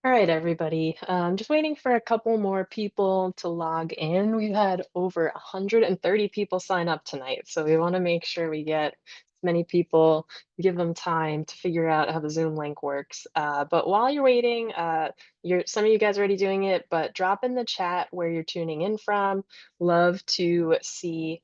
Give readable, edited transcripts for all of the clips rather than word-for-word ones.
All right, everybody. Just waiting for a couple more people to log in. We've had over 130 people sign up tonight, so we want to make sure we get as many people, give them time to figure out how the Zoom link works. But while you're waiting, some of you guys are already doing it, but drop in the chat where you're tuning in from. Love to see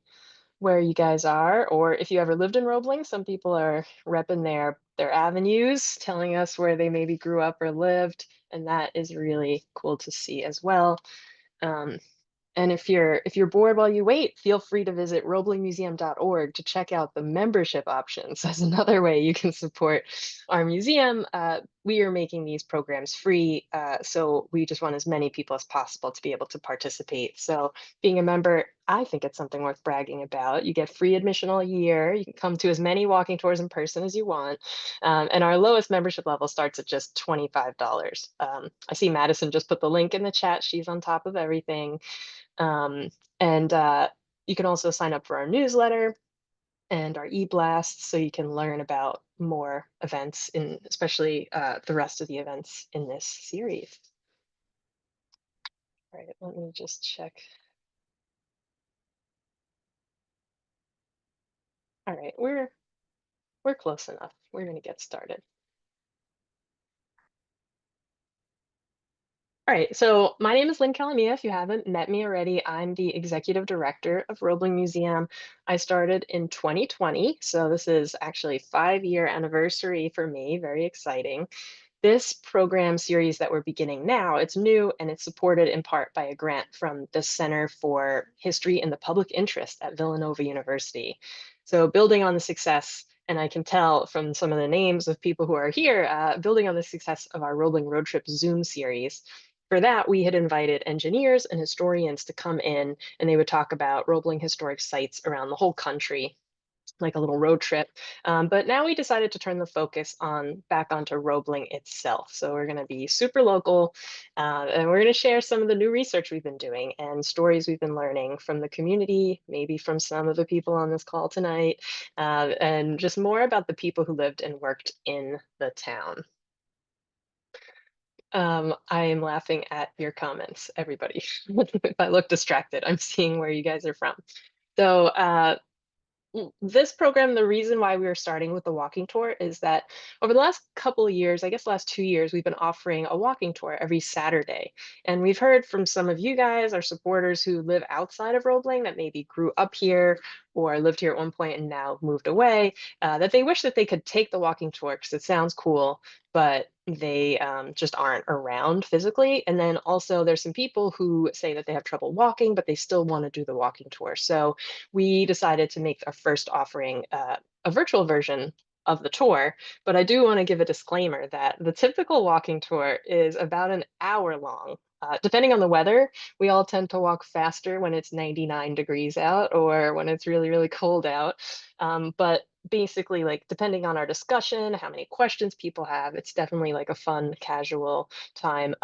where you guys are, or if you ever lived in Roebling. Some people are repping their avenues, telling us where they maybe grew up or lived, and that is really cool to see as well. Um, and if you're bored while you wait, feel free to visit roeblingmuseum.org to check out the membership options. That's another way you can support our museum. We are making these programs free, so we just want as many people as possible to be able to participate. So being a member, I think it's something worth bragging about. You get free admission all year. You can come to as many walking tours in person as you want. And our lowest membership level starts at just $25. I see Madison just put the link in the chat. She's on top of everything. Um, and you can also sign up for our newsletter and our e-blasts so you can learn about more events, in especially the rest of the events in this series. All right, let me just check. All right, we're close enough. We're going to get started. All right, so my name is Lynn Calamia. If you haven't met me already, I'm the executive director of Roebling Museum. I started in 2020, so this is actually 5-year anniversary for me. Very exciting. This program series that we're beginning now, it's new and it's supported in part by a grant from the Center for History in the Public Interest at Villanova University. So building on the success, and I can tell from some of the names of people who are here, building on the success of our Roebling Road Trip Zoom series. For that, we had invited engineers and historians to come in, and they would talk about Roebling historic sites around the whole country, like a little road trip. But now we decided to turn the focus back onto Roebling itself. So we're going to be super local, and we're going to share some of the new research we've been doing and stories we've been learning from the community, maybe from some of the people on this call tonight, and just more about the people who lived and worked in the town. I am laughing at your comments, everybody. If I look distracted, I'm seeing where you guys are from. So this program, the reason why we are starting with the walking tour is that over the last couple of years, I guess the last 2 years, we've been offering a walking tour every Saturday. And we've heard from some of you guys, our supporters who live outside of Roebling that maybe grew up here or lived here at one point and now moved away, that they wish that they could take the walking tour because it sounds cool, but they just aren't around physically. And then also there's some people who say that they have trouble walking, but they still want to do the walking tour. So we decided to make our first offering a virtual version of the tour. But I do want to give a disclaimer that the typical walking tour is about an hour long. Depending on the weather, we all tend to walk faster when it's 99 degrees out or when it's really, really cold out. But basically, like depending on our discussion, how many questions people have, it's definitely like a fun, casual time.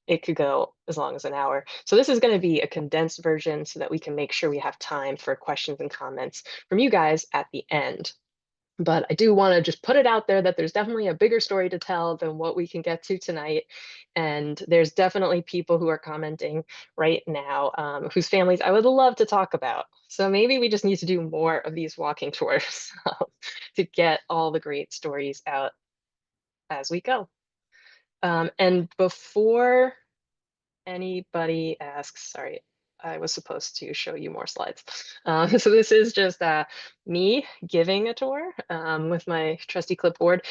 It could go as long as an hour. So this is going to be a condensed version so that we can make sure we have time for questions and comments from you guys at the end. But I do want to just put it out there that there's definitely a bigger story to tell than what we can get to tonight. And there's definitely people who are commenting right now whose families I would love to talk about. So maybe we just need to do more of these walking tours to get all the great stories out as we go. And before anybody asks, sorry, I was supposed to show you more slides. So this is just me giving a tour with my trusty clipboard.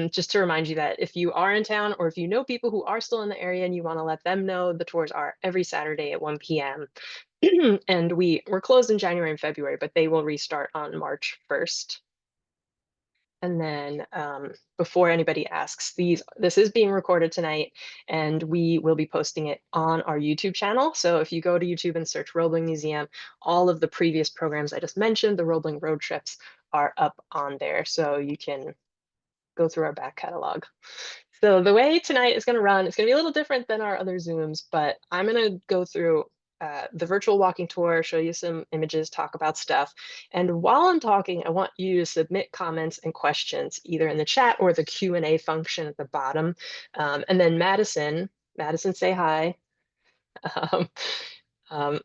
Just to remind you that if you are in town or if you know people who are still in the area and you want to let them know, the tours are every Saturday at 1 p.m. And we're closed in January and February, but they will restart on March 1st. And then before anybody asks, this is being recorded tonight, and we will be posting it on our YouTube channel. So if you go to YouTube and search Roebling Museum, all of the previous programs I just mentioned, the Roebling road trips, are up on there. So you can go through our back catalog. So the way tonight is going to run, it's going to be a little different than our other Zooms, but I'm going to go through the virtual walking tour, show you some images, talk about stuff. And while I'm talking, I want you to submit comments and questions either in the chat or the Q&A function at the bottom. And then Madison, say hi. Um, um,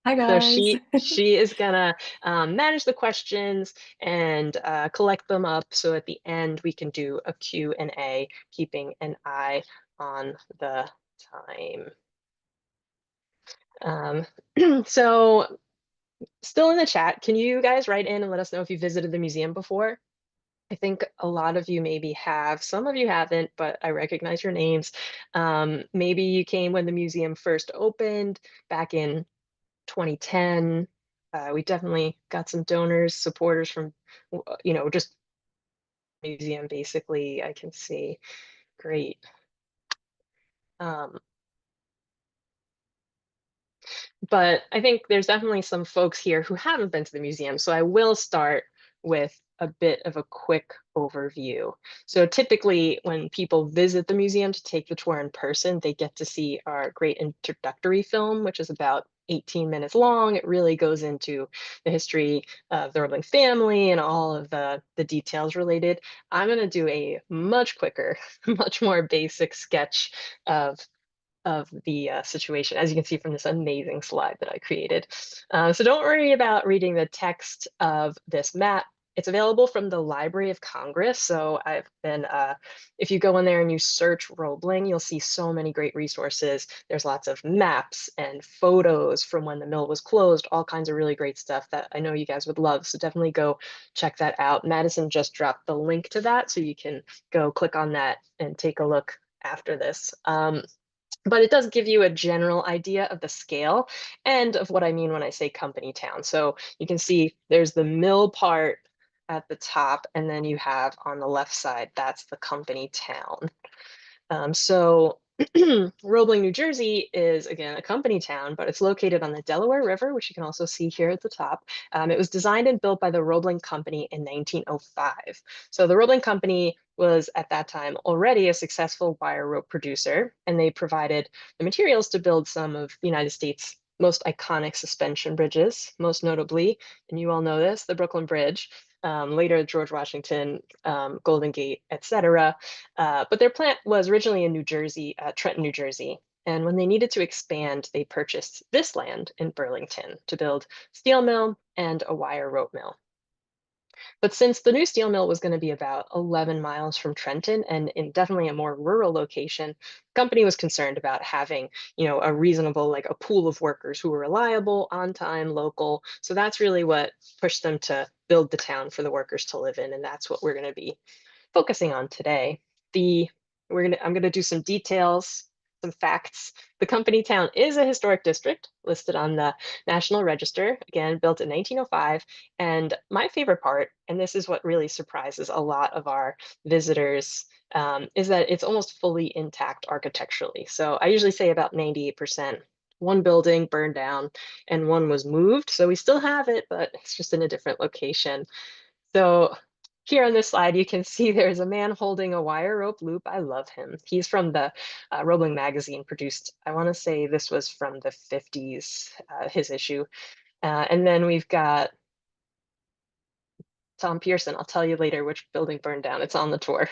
Hi so guys. she is gonna manage the questions and collect them up. So at the end we can do a Q&A, keeping an eye on the time. Um, so still in the chat, can you guys write in and let us know if you visited the museum before? I think a lot of you maybe have, some of you haven't, but I recognize your names. Maybe you came when the museum first opened back in 2010. We definitely got some donors, supporters from, just museum basically, I can see. Great. Um, but I think there's definitely some folks here who haven't been to the museum. So I will start with a bit of a quick overview. So typically when people visit the museum to take the tour in person, they get to see our great introductory film, which is about 18 minutes long. It really goes into the history of the Roebling family and all of the details related. I'm going to do a much quicker, much more basic sketch of the situation, as you can see from this amazing slide that I created. So don't worry about reading the text of this map. It's available from the Library of Congress. So I've been, if you go in there and you search Roebling, you'll see so many great resources. There's lots of maps and photos from when the mill was closed, all kinds of really great stuff that I know you guys would love. So definitely go check that out. Madison just dropped the link to that, so you can go click on that and take a look after this. But it does give you a general idea of the scale and of what I mean when I say company town. So you can see there's the mill part at the top, and then you have on the left side, that's the company town. So Roebling, New Jersey is, again, a company town, but it's located on the Delaware River, which you can also see here at the top. It was designed and built by the Roebling Company in 1905. So the Roebling Company was at that time already a successful wire rope producer, and they provided the materials to build some of the United States' most iconic suspension bridges, most notably, and you all know this, the Brooklyn Bridge, later George Washington, Golden Gate, etc. But their plant was originally in New Jersey, Trenton, New Jersey. And when they needed to expand, they purchased this land in Burlington to build steel mill and a wire rope mill. But since the new steel mill was going to be about 11 miles from Trenton and in definitely a more rural location, the company was concerned about having, a reasonable, like a pool of workers who were reliable, on time, local. So that's really what pushed them to build the town for the workers to live in. And that's what we're going to be focusing on today. I'm gonna do some details, some facts. The company town is a historic district listed on the National Register, again, built in 1905. And my favorite part, and this is what really surprises a lot of our visitors, is that it's almost fully intact architecturally. So I usually say about 98%. One building burned down and one was moved. So we still have it, but it's just in a different location. So here on this slide, you can see there's a man holding a wire rope loop. I love him. He's from the Roebling magazine, produced, I want to say this was from the 50s, his issue. And then we've got Tom Pearson. I'll tell you later which building burned down. It's on the tour.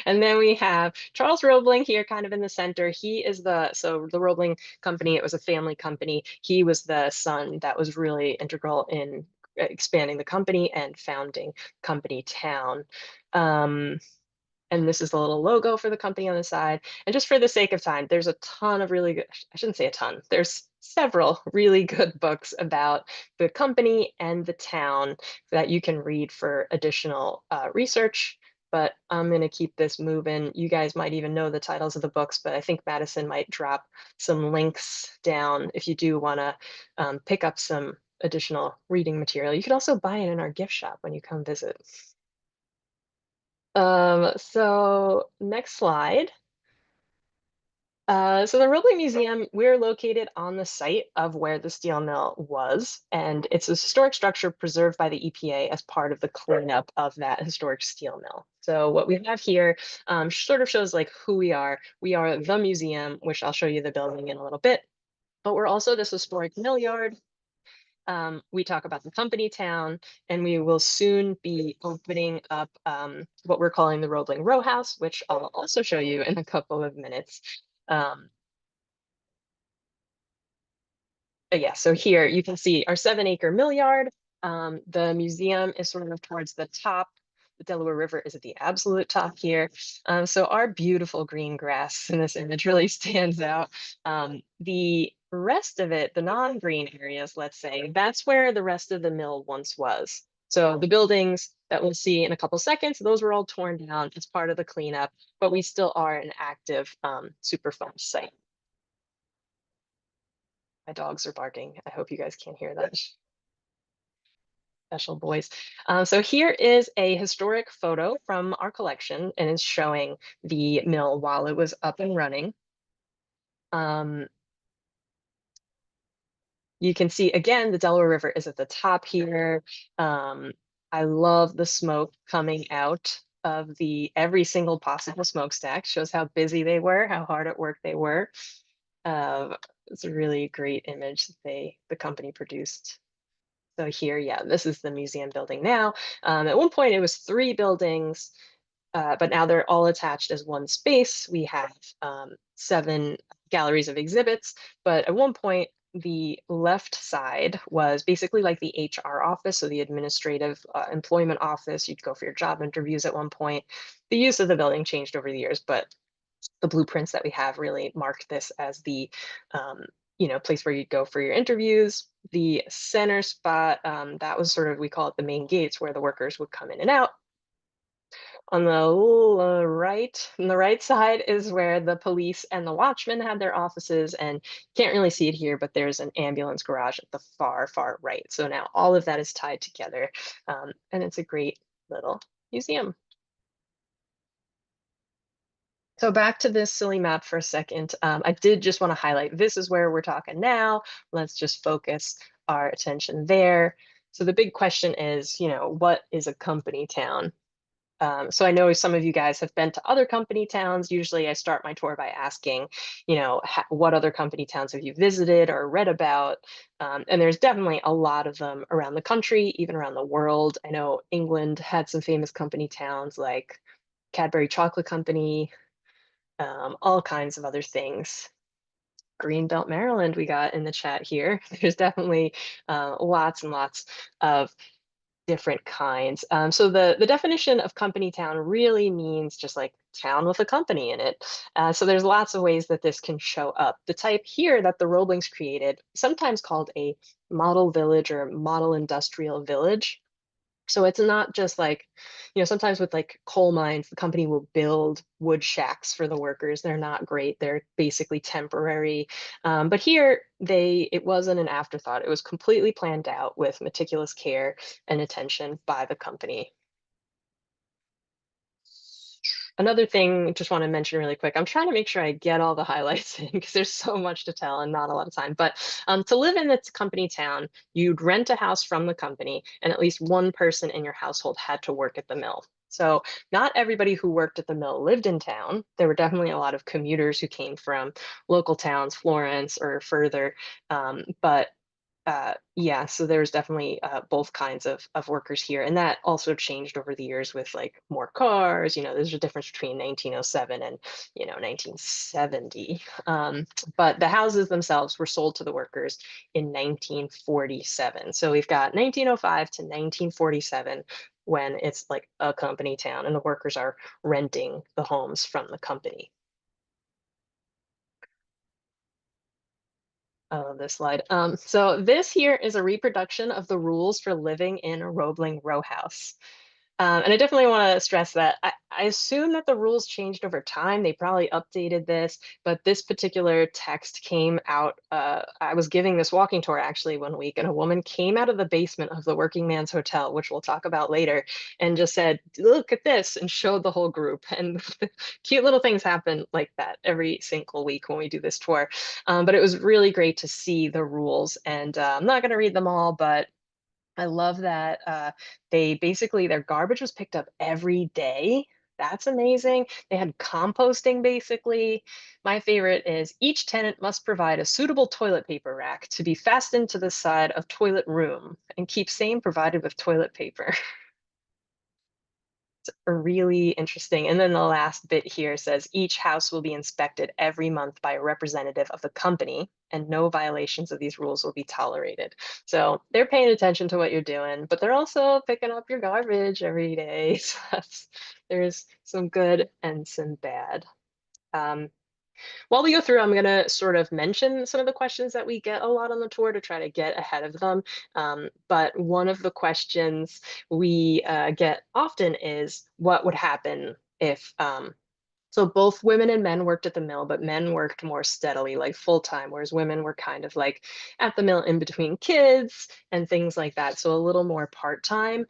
And then we have Charles Roebling here kind of in the center. So the Roebling company, it was a family company. He was the son that was really integral in expanding the company and founding Company Town. And this is the little logo for the company on the side. And just for the sake of time, there's a ton of really good, I shouldn't say a ton, there's several really good books about the company and the town that you can read for additional research. But I'm going to keep this moving. You guys might even know the titles of the books, but I think Madison might drop some links down if you do want to pick up some additional reading material. You could also buy it in our gift shop when you come visit. So next slide. So the Roebling Museum, we're located on the site of where the steel mill was, and it's a historic structure preserved by the EPA as part of the cleanup of that historic steel mill. So what we have here sort of shows like who we are. We are the museum, which I'll show you the building in a little bit. But we're also this historic mill yard. We talk about the company town, and we will soon be opening up what we're calling the Roebling Row House, which I'll also show you in a couple of minutes. Um, but yeah, so here you can see our 7-acre mill yard. The museum is sort of towards the top. The Delaware River is at the absolute top here. So our beautiful green grass in this image really stands out. The rest of it, the non-green areas, let's say, that's where the rest of the mill once was. So the buildings that we'll see in a couple seconds, those were all torn down as part of the cleanup, but we still are an active Superfund site. My dogs are barking. I hope you guys can't hear that. Special boys. So here is a historic photo from our collection, and it's showing the mill while it was up and running. Um, you can see again, the Delaware River is at the top here. I love the smoke coming out of the every single possible smokestack. Shows how busy they were, how hard at work they were. It's a really great image that the company produced. So here, yeah, this is the museum building now. At one point, it was 3 buildings, but now they're all attached as one space. We have 7 galleries of exhibits, but at one point, the left side was basically like the HR office, so the administrative employment office. You'd go for your job interviews at one point. The use of the building changed over the years, but the blueprints that we have really marked this as the place where you'd go for your interviews. The center spot, that was sort of, we call it the main gates, where the workers would come in and out. On the right, on the right side is where the police and the watchmen had their offices, and can't really see it here, but there's an ambulance garage at the far, far right. So now all of that is tied together, and it's a great little museum. So back to this silly map for a second. I did just want to highlight this is where we're talking now. Let's just focus our attention there. So the big question is, what is a company town? So I know some of you guys have been to other company towns. Usually I start my tour by asking, what other company towns have you visited or read about? And there's definitely a lot of them around the country, even around the world. I know England had some famous company towns like Cadbury Chocolate Company, all kinds of other things. Greenbelt, Maryland, we got in the chat here. There's definitely lots and lots of different kinds. So the definition of company town really means just like town with a company in it. So there's lots of ways that this can show up. The type here that the Roeblings created, sometimes called a model village or model industrial village. So it's not just like, sometimes with like coal mines, the company will build wood shacks for the workers. They're not great. They're basically temporary. But here, it wasn't an afterthought. It was completely planned out with meticulous care and attention by the company. Another thing, just want to mention really quick, I'm trying to make sure I get all the highlights in because there's so much to tell and not a lot of time. But to live in this company town, you'd rent a house from the company, and at least one person in your household had to work at the mill. So not everybody who worked at the mill lived in town. There were definitely a lot of commuters who came from local towns, Florence or further. But yeah, so there's definitely both kinds of workers here, and that also changed over the years with like more cars. There's a difference between 1907 and 1970. But the houses themselves were sold to the workers in 1947. So we've got 1905 to 1947 when it's like a company town, and the workers are renting the homes from the company. I love this slide. So this here is a reproduction of the rules for living in a Roebling row house. And I definitely want to stress that I assume that the rules changed over time. They probably updated this, but this particular text came out. I was giving this walking tour actually one week, and a woman came out of the basement of the Working Man's Hotel, which we'll talk about later, and just said, "Look at this," and showed the whole group. And cute little things happen like that every single week when we do this tour. But it was really great to see the rules, and I'm not going to read them all, but I love that their garbage was picked up every day. That's amazing. They had composting basically. My favorite is each tenant must provide a suitable toilet paper rack to be fastened to the side of toilet room and keep same provided with toilet paper. Really interesting. And then the last bit here says each house will be inspected every month by a representative of the company, and no violations of these rules will be tolerated. So they're paying attention to what you're doing, but they're also picking up your garbage every day. So there's some good and some bad. Um, while we go through, I'm going to sort of mention some of the questions that we get a lot on the tour to try to get ahead of them. But one of the questions we get often is what would happen if so both women and men worked at the mill, but men worked more steadily, like full time, whereas women were kind of like at the mill in between kids and things like that. So a little more part time.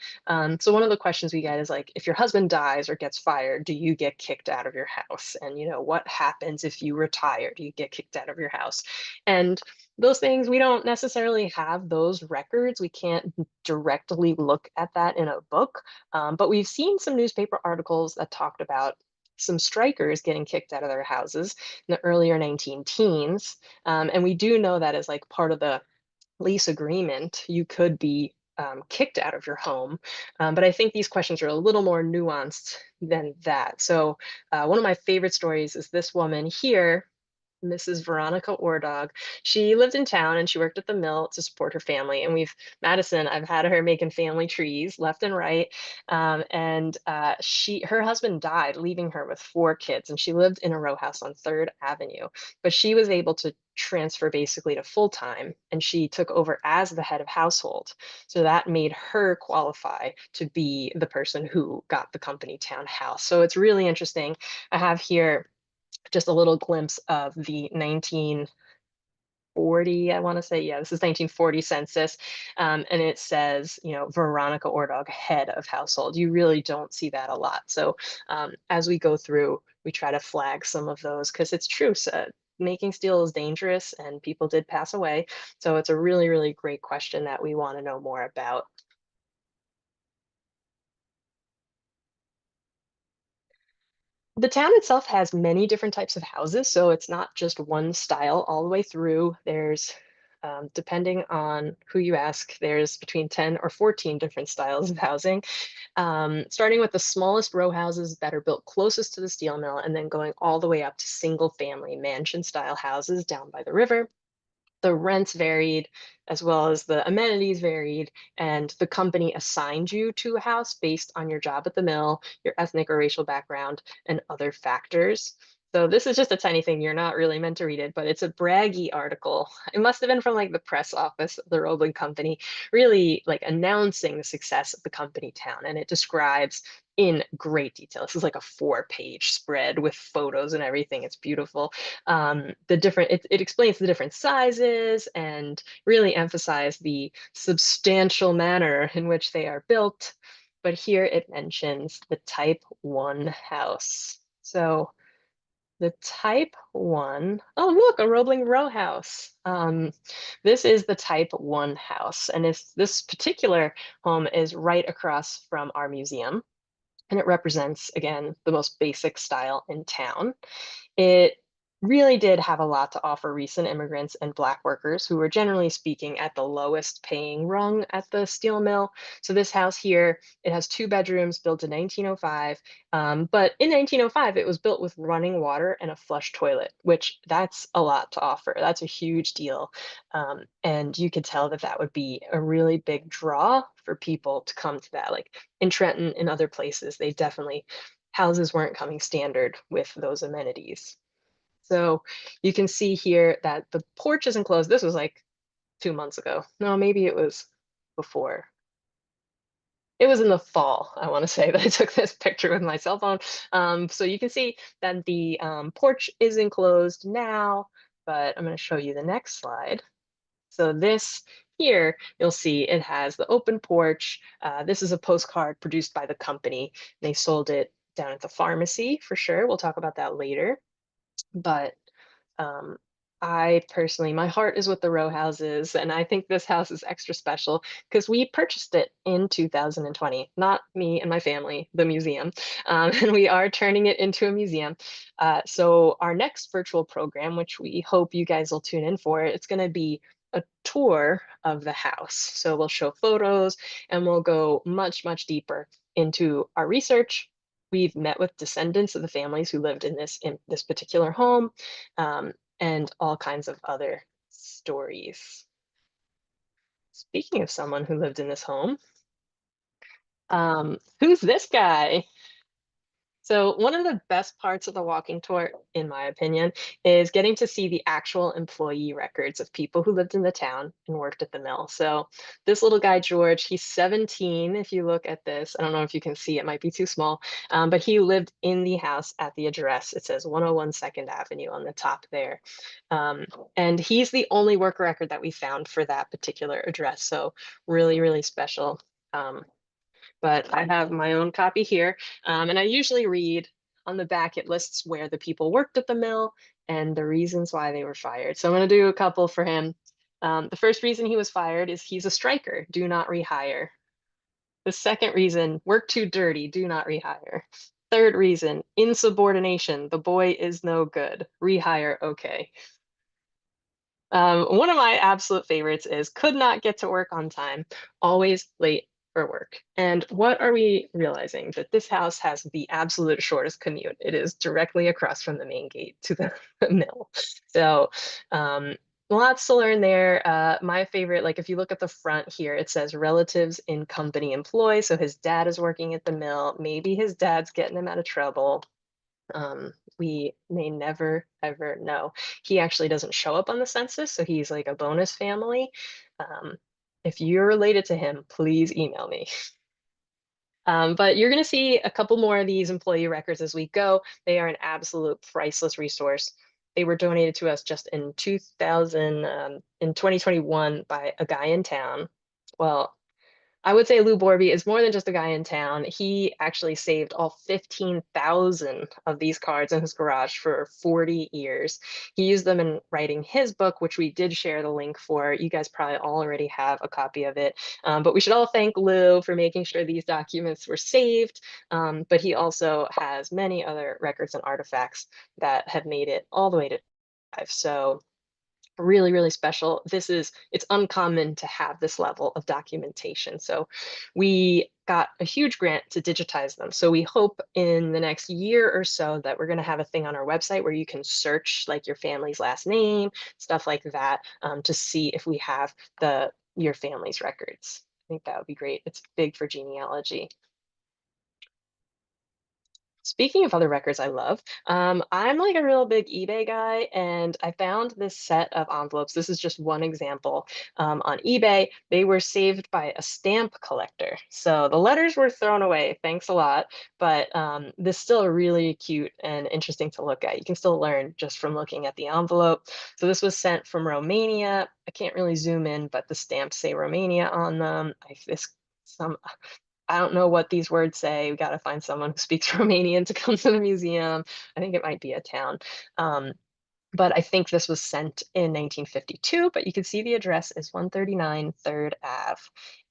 So one of the questions we get is like, if your husband dies or gets fired, do you get kicked out of your house? And what happens if you retire? Do you get kicked out of your house? And those things, we don't necessarily have those records. We can't directly look at that in a book. But we've seen some newspaper articles that talked about some strikers getting kicked out of their houses in the earlier 19 teens. And we do know that as like part of the lease agreement, you could be kicked out of your home. But I think these questions are a little more nuanced than that. So one of my favorite stories is this woman here, Mrs. Veronica Ordog. She lived in town and she worked at the mill to support her family. And Madison, I've had her making family trees left and right. And her husband died, leaving her with 4 kids. And she lived in a row house on 3rd Avenue. But she was able to transfer basically to full time and she took over as the head of household. So that made her qualify to be the person who got the company townhouse. So it's really interesting. I have here just a little glimpse of the 1940, I want to say, yeah, this is 1940 census. And it says, Veronica Ordog, head of household. You really don't see that a lot. So as we go through, we try to flag some of those because it's true. So making steel is dangerous and people did pass away. So it's a really, really great question that we want to know more about. The town itself has many different types of houses, so it's not just one style all the way through. Depending on who you ask, there's between 10 or 14 different styles of housing, starting with the smallest row houses that are built closest to the steel mill, and then going all the way up to single family mansion style houses down by the river. The rents varied as well as the amenities varied, and the company assigned you to a house based on your job at the mill, your ethnic or racial background, and other factors. So this is just a tiny thing. You're not really meant to read it, but it's a braggy article. It must have been from like the press office of the Roebling company, really like announcing the success of the company town. And it describes in great detail. This is like a 4-page spread with photos and everything. It's beautiful. It explains the different sizes and really emphasize the substantial manner in which they are built. But here it mentions the type 1 house. So the type 1, oh look, a Roebling row house. This is the type 1 house. And this particular home is right across from our museum. And it represents, again, the most basic style in town. It really did have a lot to offer recent immigrants and Black workers who were generally speaking at the lowest paying rung at the steel mill. So this house here, it has 2 bedrooms built in 1905. But in 1905, it was built with running water and a flush toilet, which that's a lot to offer. That's a huge deal. And you could tell that that would be a really big draw for people to come to that. Like in Trenton and other places, they definitely houses weren't coming standard with those amenities. So you can see here that the porch is enclosed. This was like 2 months ago. No, maybe it was before. It was in the fall, I want to say, that I took this picture with my cell phone. So you can see that the porch is enclosed now, but I'm going to show you the next slide. So this here, you'll see it has the open porch. This is a postcard produced by the company. They sold it down at the pharmacy for sure. We'll talk about that later. But um, I personally, my heart is with the row houses, and I think this house is extra special because we purchased it in 2020. Not me and my family, the museum, and we are turning it into a museum. So our next virtual program, which we hope you guys will tune in for, it's going to be a tour of the house. So we'll show photos and we'll go much, much deeper into our research. We've met with descendants of the families who lived in this particular home. And all kinds of other stories. Speaking of someone who lived in this home, who's this guy? So one of the best parts of the walking tour, in my opinion, is getting to see the actual employee records of people who lived in the town and worked at the mill. So this little guy, George, he's 17. If you look at this, I don't know if you can see, it might be too small, but he lived in the house at the address. It says 101 Second Avenue on the top there. Um, and he's the only work record that we found for that particular address. So really, really special. Um, but I have my own copy here. And I usually read on the back, it lists where the people worked at the mill and the reasons why they were fired. So I'm going to do a couple for him. The first reason he was fired is he's a striker, do not rehire. The second reason, work too dirty, do not rehire. Third reason, insubordination, the boy is no good, rehire, okay. One of my absolute favorites is could not get to work on time, always late for work. And what are we realizing? That this house has the absolute shortest commute. It is directly across from the main gate to the mill. So lots to learn there. My favorite, like if you look at the front here, it says relatives in company employ. So his dad is working at the mill. Maybe his dad's getting him out of trouble. We may never ever know. He actually doesn't show up on the census, so he's like a bonus family. Um, if you're related to him, please email me. But you're going to see a couple more of these employee records as we go. They are an absolute priceless resource. They were donated to us just in 2021 by a guy in town. Well, I would say Lou Borby is more than just a guy in town. He actually saved all 15,000 of these cards in his garage for 40 years. He used them in writing his book, which we did share the link for. You guys probably already have a copy of it. But we should all thank Lou for making sure these documents were saved. But he also has many other records and artifacts that have made it all the way to life. So really, really special. It's uncommon to have this level of documentation. So we got a huge grant to digitize them. So we hope in the next year or so that we're going to have a thing on our website where you can search like your family's last name, stuff like that, to see if we have your family's records. I think that would be great. It's big for genealogy. Speaking of other records I love, I'm like a real big eBay guy, and I found this set of envelopes. This is just one example. On eBay, they were saved by a stamp collector. So the letters were thrown away, thanks a lot, but this is still really cute and interesting to look at. You can still learn just from looking at the envelope. So this was sent from Romania. I can't really zoom in, but the stamps say Romania on them. Some I don't know what these words say. We got to find someone who speaks Romanian to come to the museum. I think it might be a town. Um, but I think this was sent in 1952, but you can see the address is 139 3rd Ave.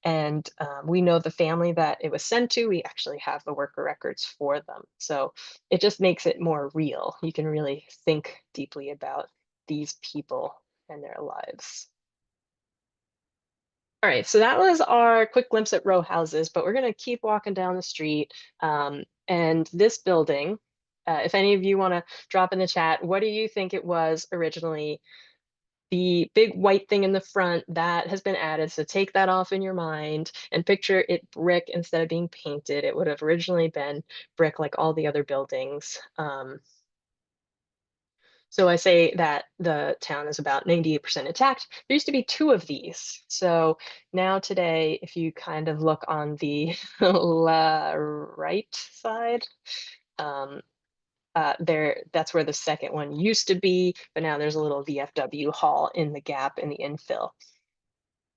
And we know the family that it was sent to. We actually have the worker records for them. So it just makes it more real. You can really think deeply about these people and their lives. All right, so that was our quick glimpse at row houses, but we're going to keep walking down the street. And this building, if any of you want to drop in the chat, what do you think it was originally? The big white thing in the front that has been added, so take that off in your mind and picture it brick instead of being painted. It would have originally been brick like all the other buildings. So I say that the town is about 98% intact. There used to be two of these. So now today, if you kind of look on the right side, um, that's where the second one used to be, but now there's a little VFW hall in the gap in the infill.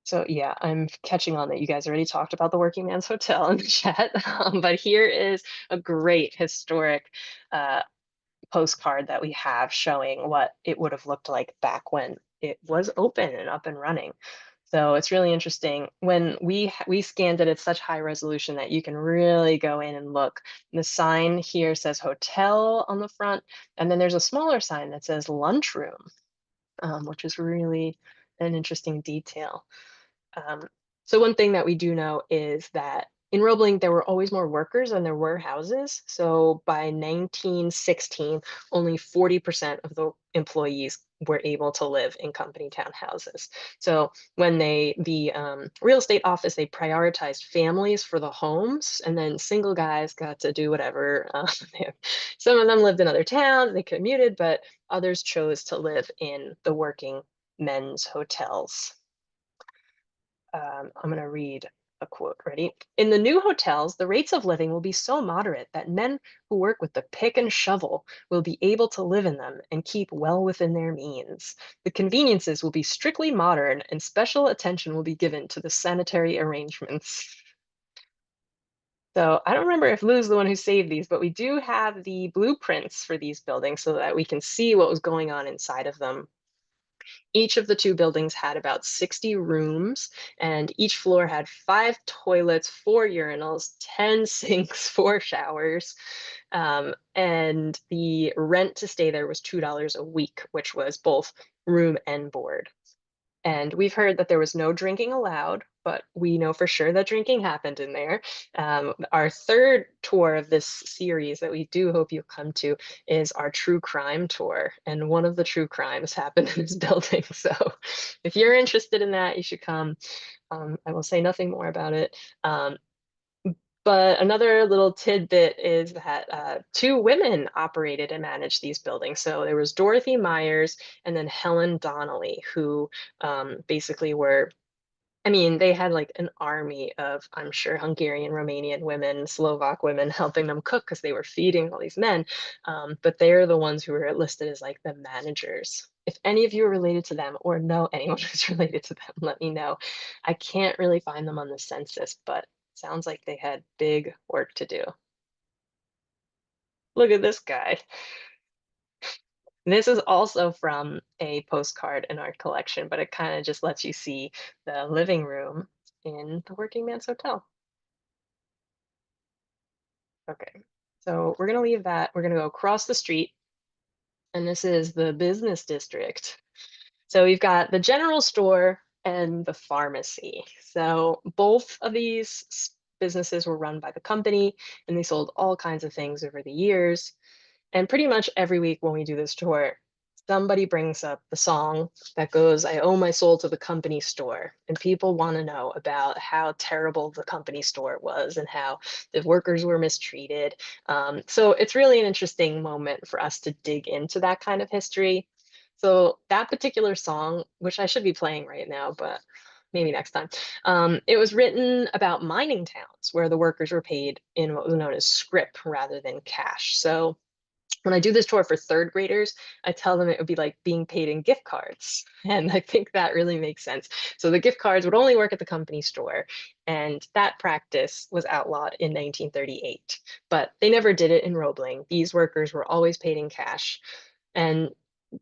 So yeah, I'm catching on that you guys already talked about the Working Man's Hotel in the chat, but here is a great historic postcard that we have showing what it would have looked like back when it was open and up and running. So it's really interesting. When we scanned it at such high resolution that you can really go in and look. The sign here says hotel on the front, and then there's a smaller sign that says lunchroom, which is really an interesting detail. Um, so one thing that we do know is that in Roebling, there were always more workers than there were houses. So by 1916, only 40% of the employees were able to live in company townhouses. So when the real estate office, they prioritized families for the homes, and then single guys got to do whatever. Some of them lived in other towns, they commuted, but others chose to live in the working men's hotels. I'm going to read a quote. Ready? In the new hotels, the rates of living will be so moderate that men who work with the pick and shovel will be able to live in them and keep well within their means. The conveniences will be strictly modern, and special attention will be given to the sanitary arrangements. So I don't remember if Lou's the one who saved these, but we do have the blueprints for these buildings so that we can see what was going on inside of them. Each of the two buildings had about 60 rooms, and each floor had 5 toilets, 4 urinals, 10 sinks, 4 showers. And the rent to stay there was $2 a week, which was both room and board. And we've heard that there was no drinking allowed, but we know for sure that drinking happened in there. Our third tour of this series that we do hope you'll come to is our true crime tour. And one of the true crimes happened in this building. So if you're interested in that, you should come. I will say nothing more about it. But another little tidbit is that two women operated and managed these buildings. So there was Dorothy Myers and then Helen Donnelly, who basically were, I mean, they had like an army of, I'm sure, Hungarian, Romanian women, Slovak women helping them cook because they were feeding all these men. But they're the ones who were listed as like the managers. If any of you are related to them or know anyone who's related to them, let me know. I can't really find them on the census, but sounds like they had big work to do. Look at this guy. This is also from a postcard in our collection, but it kind of just lets you see the living room in the Working Man's Hotel. Okay, so we're gonna leave that. We're gonna go across the street, and this is the business district. So we've got the general store and the pharmacy. So both of these businesses were run by the company, and they sold all kinds of things over the years. And pretty much every week when we do this tour, somebody brings up the song that goes, I owe my soul to the company store. And people want to know about how terrible the company store was and how the workers were mistreated. So it's really an interesting moment for us to dig into that kind of history. So that particular song, which I should be playing right now, but maybe next time, it was written about mining towns where the workers were paid in what was known as scrip rather than cash. So when I do this tour for third graders, I tell them it would be like being paid in gift cards. And I think that really makes sense. So the gift cards would only work at the company store. And that practice was outlawed in 1938. But they never did it in Roebling. These workers were always paid in cash. And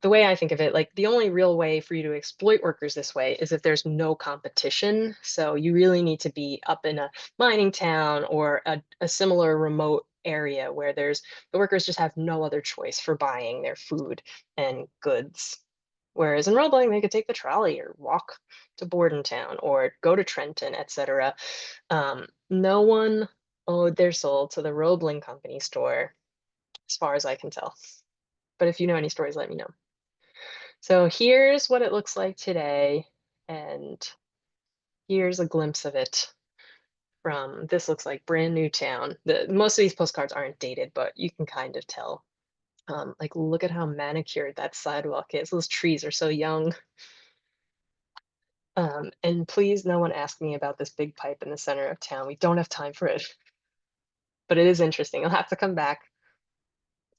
the way I think of it, like the only real way for you to exploit workers this way is if there's no competition. So you really need to be up in a mining town or a similar remote area where the workers just have no other choice for buying their food and goods. Whereas in Roebling, they could take the trolley or walk to Bordentown or go to Trenton, etc. No one owed their soul to the Roebling Company store, as far as I can tell. But if you know any stories, let me know. So here's what it looks like today, and here's a glimpse of it from, this looks like brand new town. Most of these postcards aren't dated, but you can kind of tell. Like, look at how manicured that sidewalk is. Those trees are so young. And please, no one ask me about this big pipe in the center of town. We don't have time for it, but it is interesting. You'll have to come back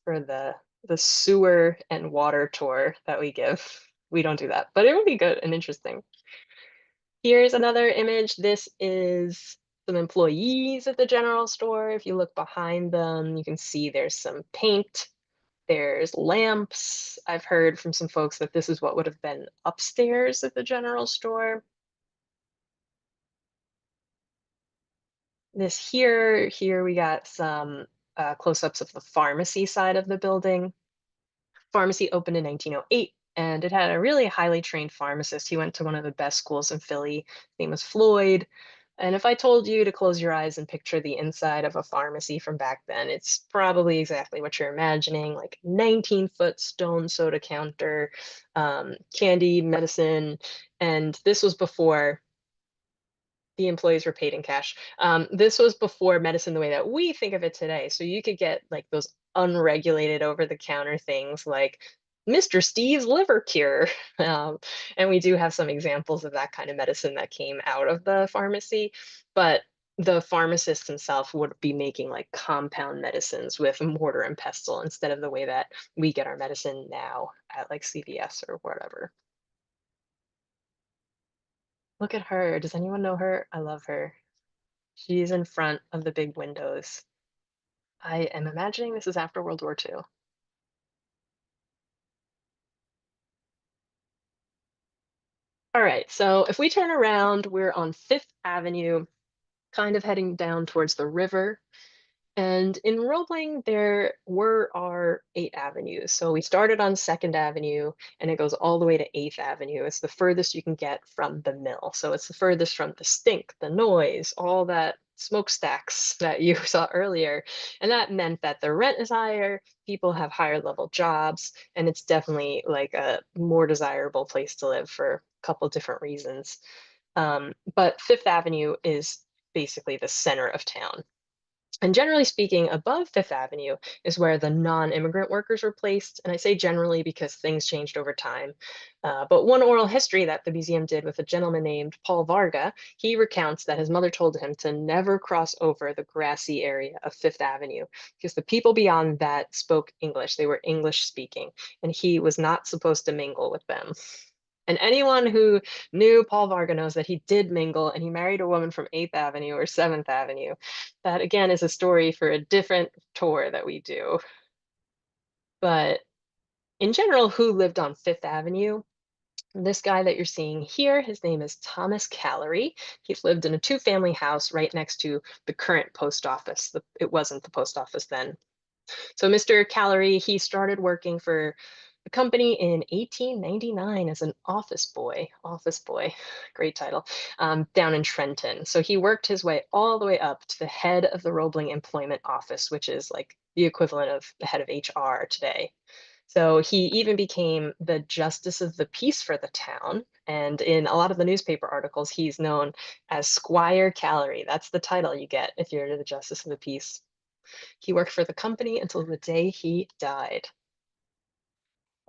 for the sewer and water tour that we give. We don't do that, but it would be good and interesting. Here's another image. This is some employees at the general store. If you look behind them, you can see there's some paint There's lamps. I've heard from some folks that this is what would have been upstairs at the general store. Here we got some close-ups of the pharmacy side of the building. Pharmacy opened in 1908, and it had a really highly trained pharmacist. He went to one of the best schools in Philly. His name was Floyd. And if I told you to close your eyes and picture the inside of a pharmacy from back then, it's probably exactly what you're imagining, like 19-foot stone soda counter, candy, medicine. And this was before the employees were paid in cash. This was before medicine the way that we think of it today. So you could get like those unregulated over the counter things like Mr. Steve's liver cure. And we do have some examples of that kind of medicine that came out of the pharmacy. But the pharmacist himself would be making like compound medicines with mortar and pestle instead of the way that we get our medicine now at like CVS or whatever. Look at her. Does anyone know her? I love her. She's in front of the big windows. I am imagining this is after World War II. All right, so if we turn around, we're on Fifth Avenue, kind of heading down towards the river. And in Roebling, there were our 8 avenues. So we started on Second Avenue and it goes all the way to 8th Avenue. It's the furthest you can get from the mill. So it's the furthest from the stink, the noise, all that smokestacks that you saw earlier. And that meant that the rent is higher, people have higher level jobs, and it's definitely like a more desirable place to live for a couple different reasons. But Fifth Avenue is basically the center of town. And generally speaking, above Fifth Avenue is where the non-immigrant workers were placed. And I say generally because things changed over time. But one oral history that the museum did with a gentleman named Paul Varga, he recounts that his mother told him to never cross over the grassy area of Fifth Avenue because the people beyond that spoke English. They were English speaking, and he was not supposed to mingle with them. And anyone who knew Paul Varga knows that he did mingle and he married a woman from 8th Avenue or 7th Avenue. That again is a story for a different tour that we do. But in general, who lived on Fifth Avenue? This guy that you're seeing here, his name is Thomas Callery. He's lived in a two-family house right next to the current post office. It wasn't the post office then. So Mr. Callery, he started working for the company in 1899 as an office boy, great title, down in Trenton. So he worked his way all the way up to the head of the Roebling Employment Office, which is like the equivalent of the head of HR today. So he even became the justice of the peace for the town. And in a lot of the newspaper articles, he's known as Squire Callery. That's the title you get if you're the justice of the peace. He worked for the company until the day he died.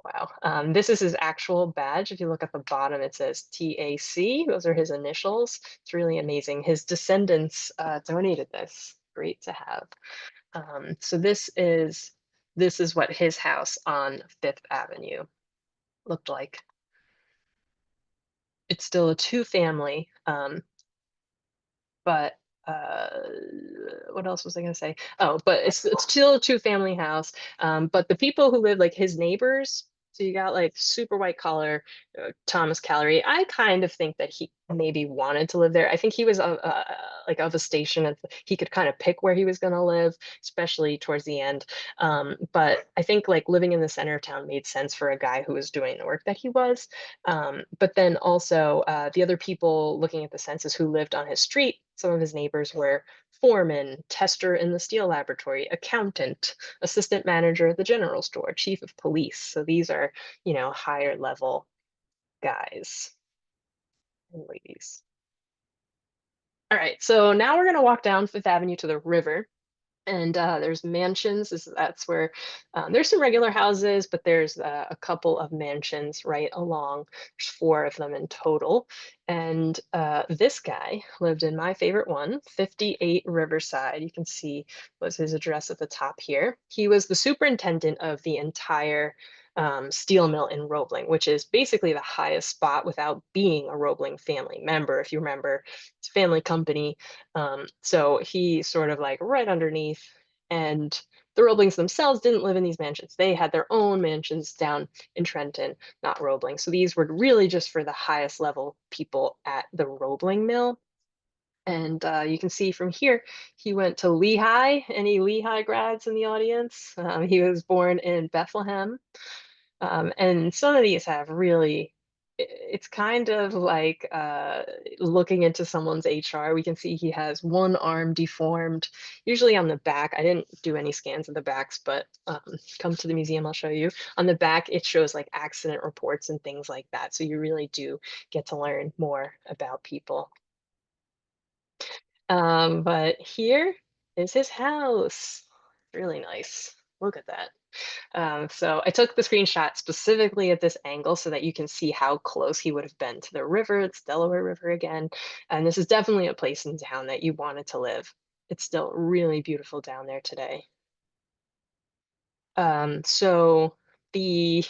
Wow. This is his actual badge. If you look at the bottom, it says TAC. Those are his initials. It's really amazing. His descendants donated this. Great to have. So this is what his house on Fifth Avenue looked like. It's still a two-family, but uh, what else was I going to say? Oh, but it's still a two-family house. But the people who live, like his neighbors, so you got like super white collar Thomas Callery. I kind of think that he maybe wanted to live there. I think he was like of a station and he could kind of pick where he was going to live, especially towards the end. But I think like living in the center of town made sense for a guy who was doing the work that he was. But then also the other people looking at the census who lived on his street, some of his neighbors were foreman, tester in the steel laboratory, accountant, assistant manager at the general store, chief of police. So these are, higher level guys and ladies. All right, so now we're going to walk down Fifth Avenue to the river. And there's mansions. That's where there's some regular houses, but there's a couple of mansions right along. There's 4 of them in total. And this guy lived in my favorite one, 58 Riverside. You can see was his address at the top here. He was the superintendent of the entire steel mill in Roebling, which is basically the highest spot without being a Roebling family member. If you remember, it's a family company, so he sort of like right underneath. And the Roeblings themselves didn't live in these mansions. They had their own mansions down in Trenton, not Roebling. So these were really just for the highest level people at the Roebling mill. And you can see from here, he went to Lehigh. Any Lehigh grads in the audience? He was born in Bethlehem. And some of these have really, it's kind of like looking into someone's HR. We can see he has one arm deformed, usually on the back. I didn't do any scans of the backs, but come to the museum, I'll show you. On the back, it shows like accident reports and things like that. So you really do get to learn more about people. But here is his house. Really nice. Look at that. So I took the screenshot specifically at this angle so that you can see how close he would have been to the river. It's Delaware River again. And this is definitely a place in town that you wanted to live. It's still really beautiful down there today. So the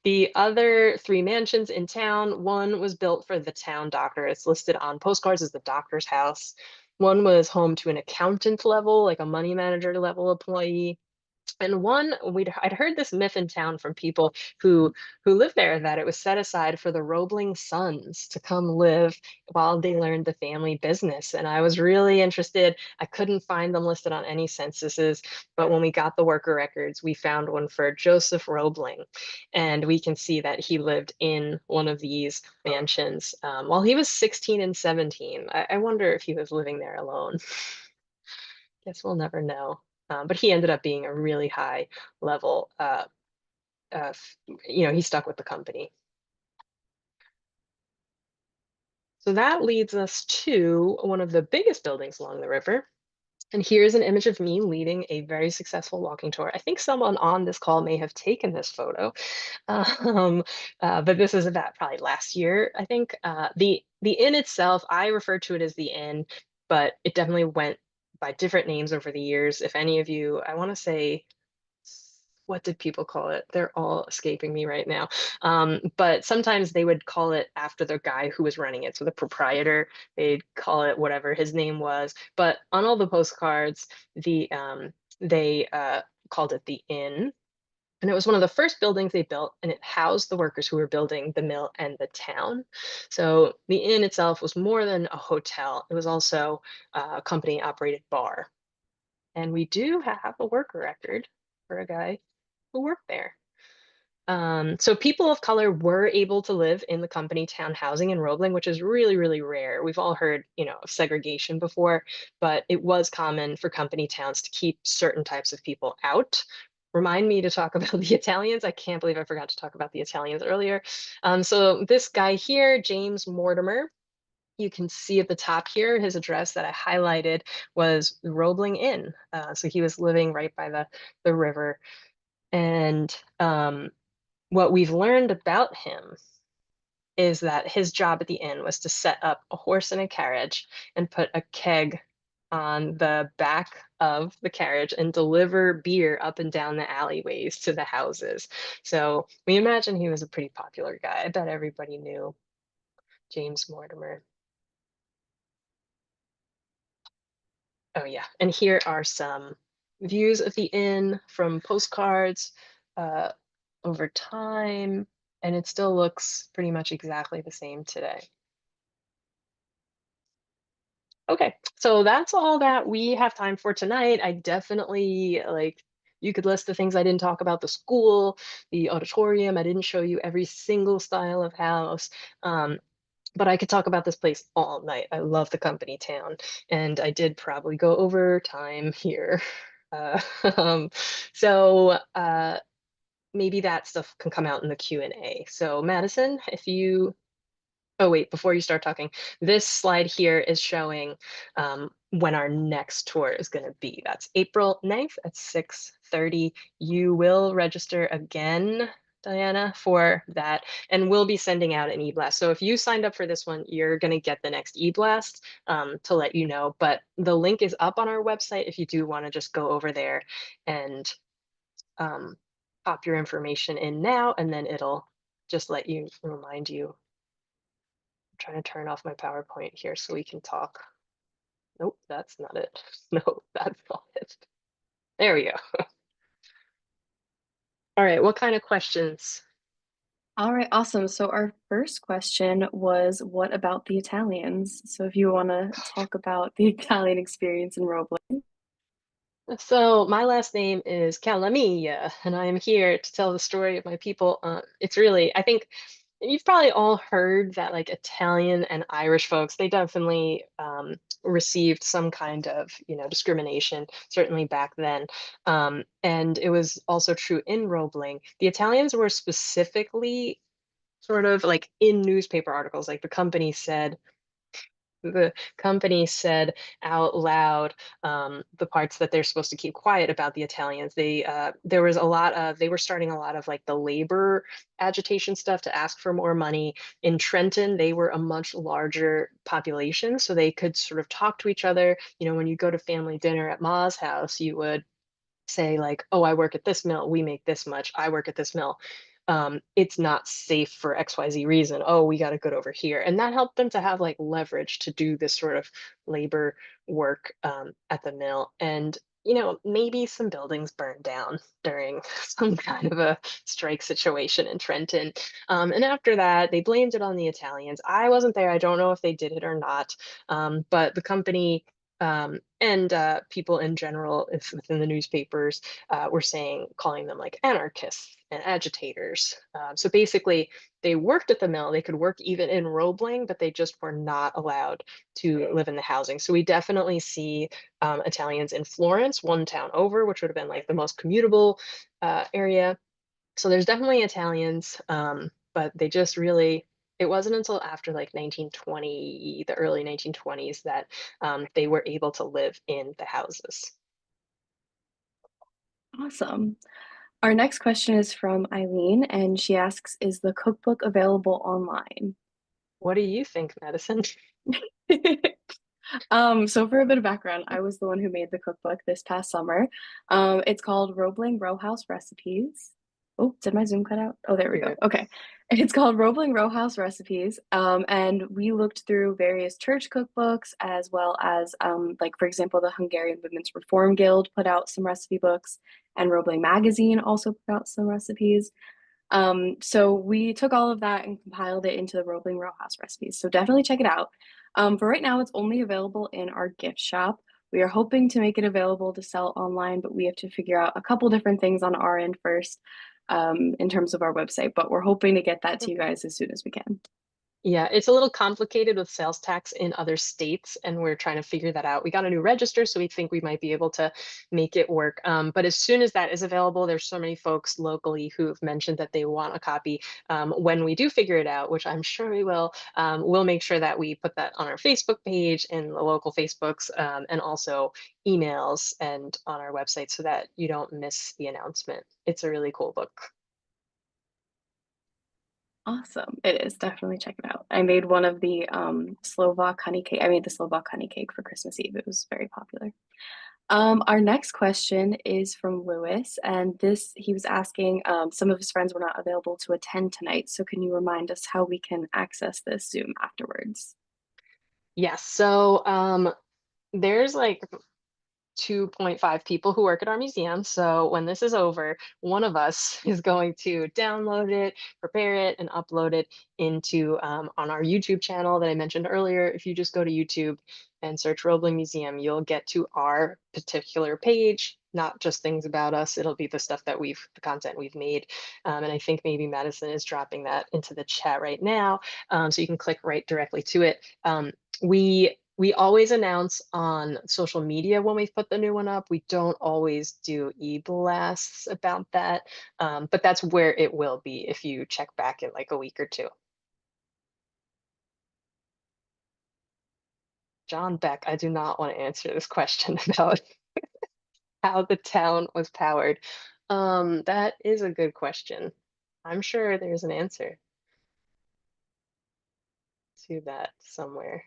the other three mansions in town, one was built for the town doctor. It's listed on postcards as the doctor's house. One was home to an accountant level, like a money manager level employee. And one, I'd heard this myth in town from people who lived there that it was set aside for the Roebling sons to come live while they learned the family business. And I was really interested. I couldn't find them listed on any censuses, but when we got the worker records, we found one for Joseph Roebling, and we can see that he lived in one of these mansions while he was 16 and 17. I wonder if he was living there alone. Guess we'll never know. But he ended up being a really high level. Uh, he stuck with the company. So that leads us to one of the biggest buildings along the river. And here's an image of me leading a very successful walking tour. I think someone on this call may have taken this photo, um, but this is about probably last year. I think the inn itself, I refer to it as the inn, but it definitely went by different names over the years. If any of you, I want to say what did people call it? They're all escaping me right now. But sometimes they would call it after the guy who was running it. So the proprietor, they'd call it whatever his name was. But on all the postcards, they called it the inn. And it was one of the first buildings they built, and it housed the workers who were building the mill and the town. So the inn itself was more than a hotel. It was also a company operated bar. And we do have a worker record for a guy who worked there. So people of color were able to live in the company town housing in Roebling, which is really, really rare. We've all heard, of segregation before, but it was common for company towns to keep certain types of people out. Remind me to talk about the Italians. I can't believe I forgot to talk about the Italians earlier. So this guy here, James Mortimer, you can see at the top here, his address that I highlighted was Roebling Inn. So he was living right by the river. And what we've learned about him is that his job at the inn was to set up a horse and a carriage and put a keg on the back of the carriage and deliver beer up and down the alleyways to the houses. So we imagine he was a pretty popular guy. I bet everybody knew James Mortimer. Oh yeah, and here are some views of the inn from postcards uh, over time, and it still looks pretty much exactly the same today. Okay, so that's all that we have time for tonight. I definitely you could list the things I didn't talk about, the school, the auditorium. I didn't show you every single style of house. But I could talk about this place all night. I love the company town, and I did probably go over time here. Uh, um, so maybe that stuff can come out in the Q&A. So Madison, if you, oh wait, before you start talking, this slide here is showing when our next tour is going to be. That's April 9th at 6:30. You will register again, Diana, for that, and we'll be sending out an e-blast. So if you signed up for this one, you're going to get the next e-blast to let you know. But the link is up on our website if you do want to just go over there and um, pop your information in now, and then it'll just remind you. I'm trying to turn off my PowerPoint here so we can talk. Nope, that's not it. No, that's not it. There we go. All right, what kind of questions? All right, awesome. So our first question was, what about the Italians? So if you want to talk about the Italian experience in Roebling. So my last name is Calamia, and I am here to tell the story of my people. It's really, I think you've probably all heard that like Italian and Irish folks, they definitely received some kind of, discrimination, certainly back then. And it was also true in Roebling. The Italians were specifically sort of like in newspaper articles, like the company said out loud the parts that they're supposed to keep quiet about the Italians. There was a lot of they were starting a lot of like the labor agitation stuff to ask for more money. In Trenton, they were a much larger population, so they could sort of talk to each other. When you go to family dinner at Ma's house, you would say like, oh, I work at this mill, we make this much, I work at this mill. It's not safe for XYZ reason. Oh, we got to go over here. And that helped them to have like leverage to do this sort of labor work at the mill. And, maybe some buildings burned down during some kind of a strike situation in Trenton. And after that, they blamed it on the Italians. I wasn't there. I don't know if they did it or not. But the company and people in general, if within the newspapers, were calling them like anarchists and agitators. So basically, they worked at the mill. They could work even in Roebling, but they just were not allowed to live in the housing. So we definitely see Italians in Florence, one town over, which would have been like the most commutable area. So there's definitely Italians, but they just really, it wasn't until after like 1920, the early 1920s, that they were able to live in the houses. Awesome. Our next question is from Eileen, and she asks, is the cookbook available online? What do you think, Madison? So for a bit of background, I was the one who made the cookbook this past summer. It's called Roebling Row House Recipes. Oh, did my Zoom cut out? Oh, there we You're go. good. Okay. It's called Roebling Row House Recipes. And we looked through various church cookbooks as well as, like, for example, the Hungarian Women's Reform Guild put out some recipe books, and Roebling Magazine also put out some recipes. So we took all of that and compiled it into the Roebling Row House recipes. So definitely check it out. For right now, it's only available in our gift shop. We are hoping to make it available to sell online, but we have to figure out a couple different things on our end first, in terms of our website. But we're hoping to get that to you guys as soon as we can. Yeah, it's a little complicated with sales tax in other states, and we're trying to figure that out. We got a new register, so we think we might be able to make it work. But as soon as that is available, there's so many folks locally who've mentioned that they want a copy. When we do figure it out, which I'm sure we will, we'll make sure that we put that on our Facebook page and the local Facebooks, and also emails and on our website so that you don't miss the announcement. It's a really cool book. Awesome. It is. Definitely check it out. I made one of the Slovak honey cake. I made the Slovak honey cake for Christmas Eve. It was very popular. Our next question is from Lewis, and this he was asking, some of his friends were not available to attend tonight, so can you remind us how we can access this Zoom afterwards? Yes, so there's like 2.5 people who work at our museum. So when this is over, one of us is going to download it, prepare it, and upload it into on our YouTube channel that I mentioned earlier. If you just go to YouTube and search Roebling Museum, you'll get to our particular page, not just things about us. It'll be the stuff that the content we've made. And I think maybe Madison is dropping that into the chat right now. So you can click right directly to it. We always announce on social media when we've put the new one up. We don't always do e-blasts about that, but that's where it will be if you check back in like a week or two. John Beck, I do not want to answer this question about how the town was powered. That is a good question. I'm sure there's an answer to that somewhere.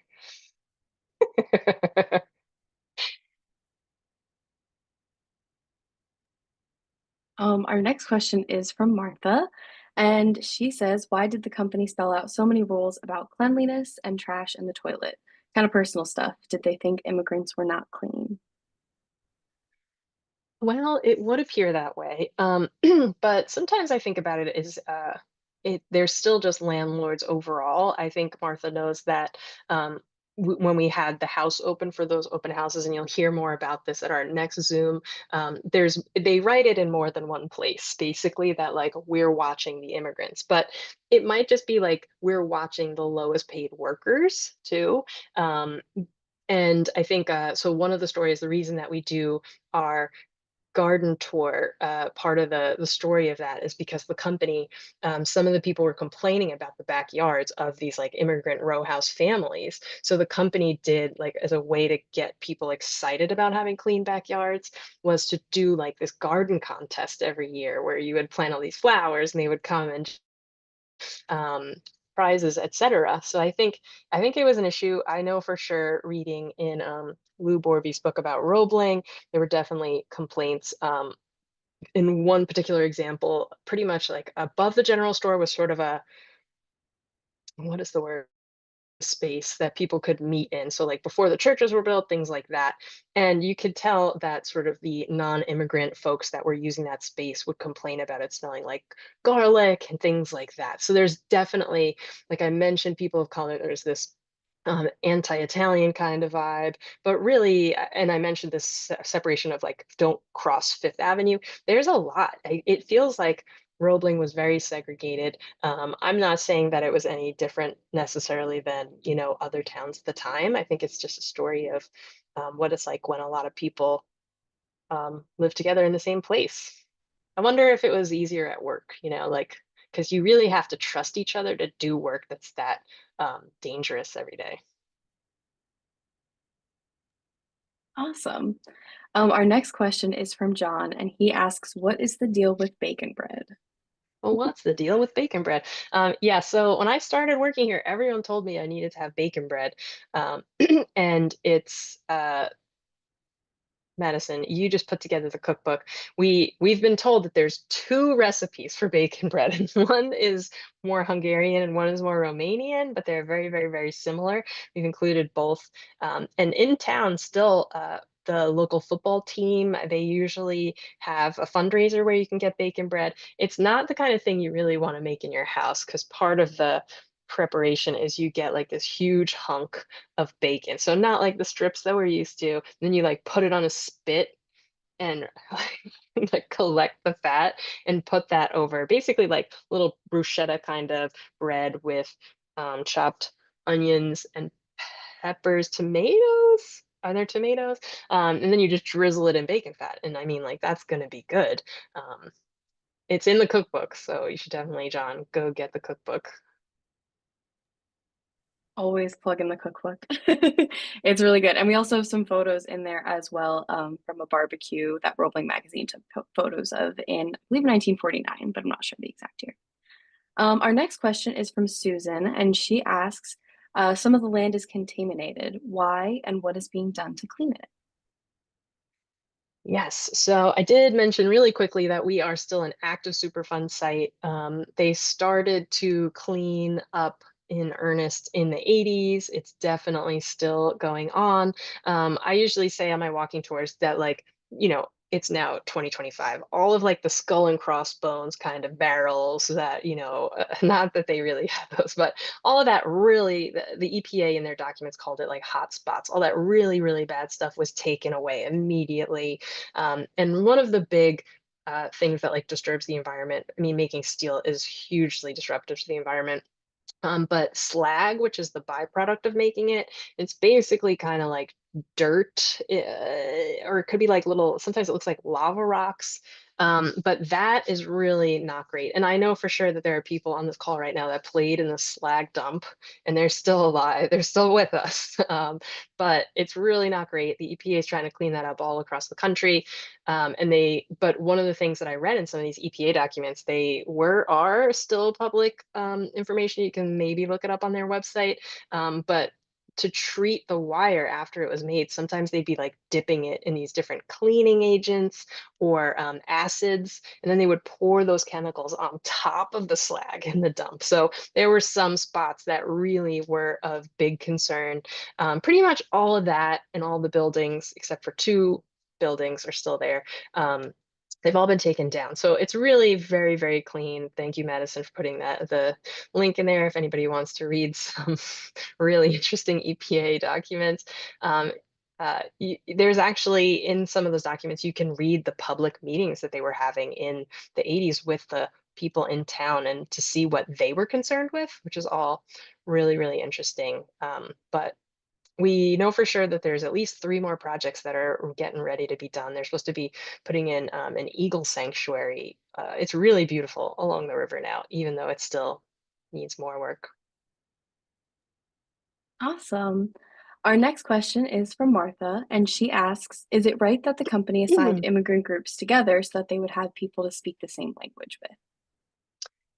Our next question is from Martha, and she says, why did the company spell out so many rules about cleanliness and trash in the toilet? Kind of personal stuff. Did they think immigrants were not clean? Well, it would appear that way. But sometimes I think about it as they're still just landlords overall. I think Martha knows that w when we had the house open for those open houses, and you'll hear more about this at our next Zoom, they write it in more than one place, basically that like we're watching the immigrants, but it might just be like we're watching the lowest paid workers too. Um, and I think so. One of the stories, the reason that we do our garden tour, part of the story of that is because the company, some of the people were complaining about the backyards of these like immigrant row house families. So the company did like as a way to get people excited about having clean backyards was to do like this garden contest every year where you would plant all these flowers and they would come and um, prizes, etc. So I think it was an issue. I know for sure reading in Lou Borby's book about Roebling, there were definitely complaints. In one particular example, pretty much like above the general store was sort of a, what is the word? Space that people could meet in. So like before the churches were built, things like that. And you could tell that sort of the non-immigrant folks that were using that space would complain about it smelling like garlic and things like that. So there's definitely, like I mentioned, people of color, there's this anti-Italian kind of vibe, but really, and I mentioned this separation of like don't cross Fifth Avenue. There's a lot. It feels like Roebling was very segregated. I'm not saying that it was any different necessarily than, other towns at the time. I think it's just a story of what it's like when a lot of people live together in the same place. I wonder if it was easier at work, like, because you really have to trust each other to do work that's that dangerous every day. Awesome. Our next question is from John, and he asks, "What is the deal with bacon bread?" Well, what's the deal with bacon bread? Yeah, so when I started working here, everyone told me I needed to have bacon bread. Um, and it's Madison, you just put together the cookbook. We've been told that there's two recipes for bacon bread, and one is more Hungarian and one is more Romanian, but they're very, very, very similar. We've included both. And in town, still, the local football team, they usually have a fundraiser where you can get bacon bread. It's not the kind of thing you really want to make in your house because part of the preparation is you get like this huge hunk of bacon. So not like the strips that we're used to. Then you like put it on a spit and like collect the fat and put that over basically like little bruschetta kind of bread with chopped onions and peppers, tomatoes. Are there tomatoes? And then you just drizzle it in bacon fat. And I mean, like, that's going to be good. Um, it's in the cookbook. So you should definitely, John, go get the cookbook. Always plug in the cookbook. It's really good. And we also have some photos in there as well, from a barbecue that Roebling magazine took photos of in, I believe, 1949, but I'm not sure the exact year. Our next question is from Susan, and she asks, some of the land is contaminated. Why and what is being done to clean it? Yes, so I did mention really quickly that we are still an active Superfund site. They started to clean up in earnest in the 80s. It's definitely still going on. I usually say on my walking tours that like, it's now 2025. All of like the skull and crossbones kind of barrels that, not that they really have those, but all of that really, the EPA in their documents called it like hot spots. All that really, really bad stuff was taken away immediately. And one of the big things that like disturbs the environment, I mean, making steel is hugely disruptive to the environment. But slag, which is the byproduct of making it, it's basically kind of like dirt, or it could be like little, sometimes it looks like lava rocks. But that is really not great. And I know for sure that there are people on this call right now that played in the slag dump and they're still alive. They're still with us. But it's really not great. The EPA is trying to clean that up all across the country. But one of the things that I read in some of these EPA documents, are still public information. You can maybe look it up on their website. But to treat the wire after it was made, sometimes they'd be like dipping it in these different cleaning agents or acids, and then they would pour those chemicals on top of the slag in the dump. So there were some spots that really were of big concern. Pretty much all of that and all the buildings, except for two, buildings are still there. Um, they've all been taken down. So it's really very, very clean. Thank you, Madison, for putting the link in there if anybody wants to read some really interesting EPA documents. Um, there's actually in some of those documents, you can read the public meetings that they were having in the 80s with the people in town and to see what they were concerned with, which is all really, really interesting. But we know for sure that there's at least three more projects that are getting ready to be done. They're supposed to be putting in an eagle sanctuary. It's really beautiful along the river now, even though it still needs more work. Awesome. Our next question is from Martha, and she asks, is it right that the company assigned immigrant groups together so that they would have people to speak the same language with?